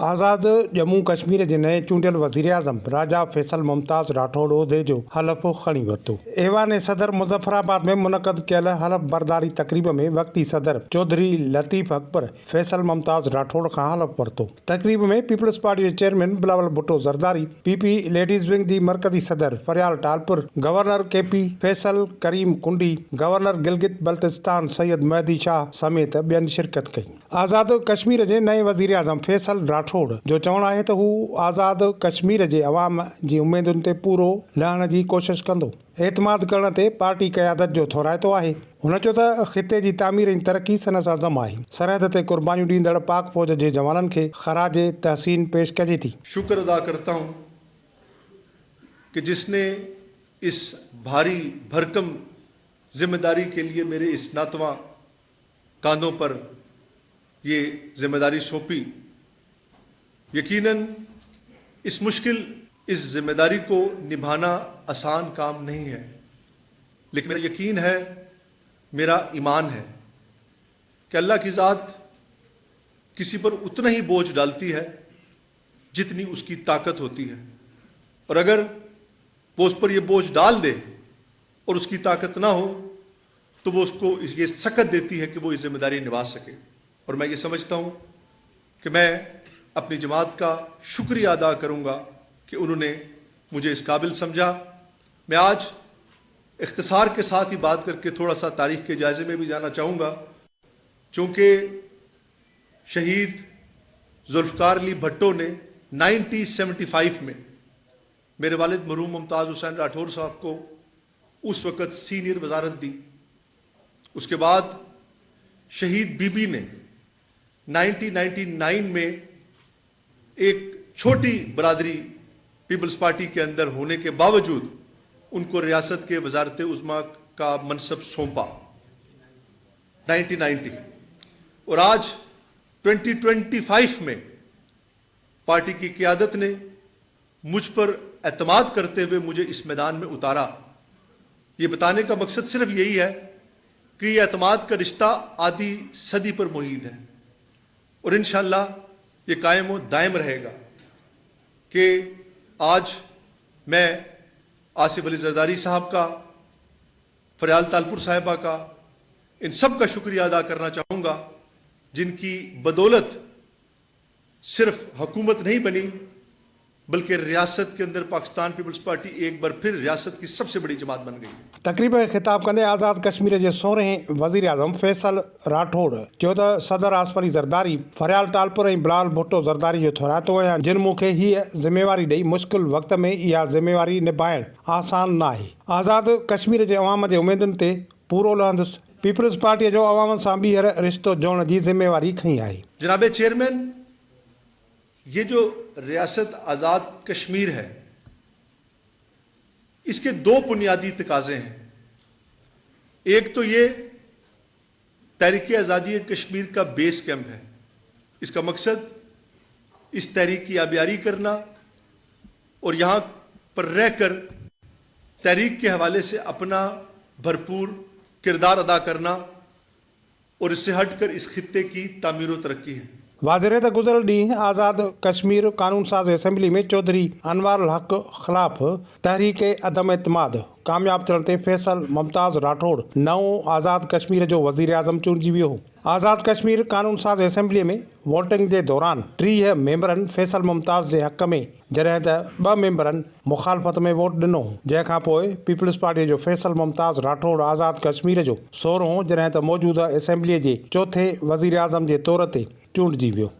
आज़ाद जम्मू कश्मीर जे नए चूंडियल वज़ीर आज़म राजा फैसल मुमताज़ राठौड़ उहिदे जो हलफ़ खणी वरितो। ऐवान सदर मुज़फ़राबाद में मुनक़द कयल हलफ़ बरदारी तक़रीब में वक़्ती सदर चौधरी लतीफ़ अकबर फैसल मुमताज़ राठौड़ खां हलफ़ वरितो। तक़रीब में पीपल्स पार्टी जे chairman Bilawal Bhutto Zardari, PP ladies wing जी मरकज़ी सदर Faryal Talpur, governor KP Faisal Karim Kundi, governor Gilgit Baltistan Syed Mehdi Shah समेत ॿियनि शिरकत कई। आज़ाद कश्मीर जे नए वज़ीर आज़म फैसल राठौड़ जो चवणु आहे त हू आज़ाद कश्मीर जे अवाम जी उमेदुनि ते पूरो लहण जी कोशिश कंदो। एतमाद करण ते पार्टी क़यादत जो थोराइतो आहे। हुन चयो त ख़िते जी तामीर ऐं तरक़ी संदसि अज़म आहे। सरहद ते क़ुर्बानियूं ॾींदड़ पाक फ़ौज जे जवाननि खे ख़राज तहसीन पेश कजे थी। शुक्र अदा करता हूँ कि जिसने इस भारी भरकम जिम्मेदारी के लिए मेरे इस नातवा कांधों पर ये जिम्मेदारी सौंपी। यकीनन इस जिम्मेदारी को निभाना आसान काम नहीं है, लेकिन मेरा यकीन है, मेरा ईमान है कि अल्लाह की ज़ात किसी पर उतना ही बोझ डालती है जितनी उसकी ताकत होती है, और अगर वो उस पर ये बोझ डाल दे और उसकी ताकत ना हो तो वो उसको ये सकत देती है कि वो ये जिम्मेदारी निभा सके। और मैं ये समझता हूँ कि मैं अपनी जमात का शुक्रिया अदा करूँगा कि उन्होंने मुझे इस काबिल समझा। मैं आज इख्तिसार के साथ ही बात करके थोड़ा सा तारीख़ के जायज़े में भी जाना चाहूँगा, चूँकि शहीद जुल्फ़कार अली भट्टो ने 1975 में मेरे वालिद मरहूम मुमताज़ हुसैन राठौड़ साहब को उस वक़्त सीनियर वजारत दी। उसके बाद शहीद बीबी ने 1999 में एक छोटी बरादरी पीपल्स पार्टी के अंदर होने के बावजूद उनको रियासत के वजारत उज़्मा का मनसब सौंपा 1990, और आज 2025 में पार्टी की क़यादत ने मुझ पर एतमाद करते हुए मुझे इस मैदान में उतारा। ये बताने का मकसद सिर्फ यही है कि ये एतमाद का रिश्ता आधी सदी पर मुहीद है, और इंशाअल्लाह ये कायम व दायम रहेगा कि आज मैं आसिफ अली ज़रदारी साहब का, फरियाल तालपुर साहिबा का, इन सब का शुक्रिया अदा करना चाहूँगा, जिनकी बदौलत सिर्फ हुकूमत नहीं बनी बल्कि रियासत के अंदर पाकिस्तान पीपल्स पार्टी एक बार फिर रियासत की सबसे बड़ी जमात बन गई। तक़रीब में खिताब कंदे आज़ाद कश्मीर जे 16हें वज़ीर आज़म फैसल राठौड़ चयो त सदर आसिफ अली ज़रदारी, फरियाल टालपुर ऐं बिलावल भुट्टो ज़रदारी जो थोराइतो आहियां, जिन मूंखे हीअ ज़िम्मेवारी ॾेई मुश्किल वक़्त में इहा ज़िम्मेवारी निभाइण आसान न आहे। आज़ाद कश्मीर जे अवाम जे उमेदुनि ते पूरो लहंदुसि। पीपल्स पार्टीअ जो अवाम सां ॿीहर रिश्तो जोड़ण जी ज़िम्मेवारी खई आहे। जनाब चेयरमैन, ये जो रियासत आज़ाद कश्मीर है, इसके दो बुनियादी तकाजे हैं। एक तो ये तहरीक आज़ादी कश्मीर का बेस कैंप है। इसका मकसद इस तहरीक की आबियारी करना और यहाँ पर रहकर तहरीक के हवाले से अपना भरपूर किरदार अदा करना और इससे हटकर इस खित्ते की तामीर व तरक्की है। वाज़ेह त गुज़िरियल ॾींहुं आज़ाद कश्मीर कानून साज़ असेंबली में चौधरी अनवारुल हक़ ख़िलाफ़ तहरीक अदम एतमाद कामयाब थियण ते फैसल मुमताज़ राठौड़ नओं आज़ाद कश्मीर जो वज़ीर आज़म चूंडिजी वियो हो। आज़ाद कश्मीर कानून साज़ असेंबलीअ में वोटिंग जे दौरान 30 मेंबरनि फैसल मुमताज़ जे हक़ में, जॾहिं त 2 मेंबरनि मुखालफ़त में वोट ॾिनो। जंहिंखां पोइ पीपल्स पार्टीअ जो फैसल मुमताज़ राठौड़ आज़ाद कश्मीर जो 16हों, जॾहिं त मौजूदा असेंबलीअ जे चौथे वज़ीर आज़म जे तौर ते चूंडिजी वियो।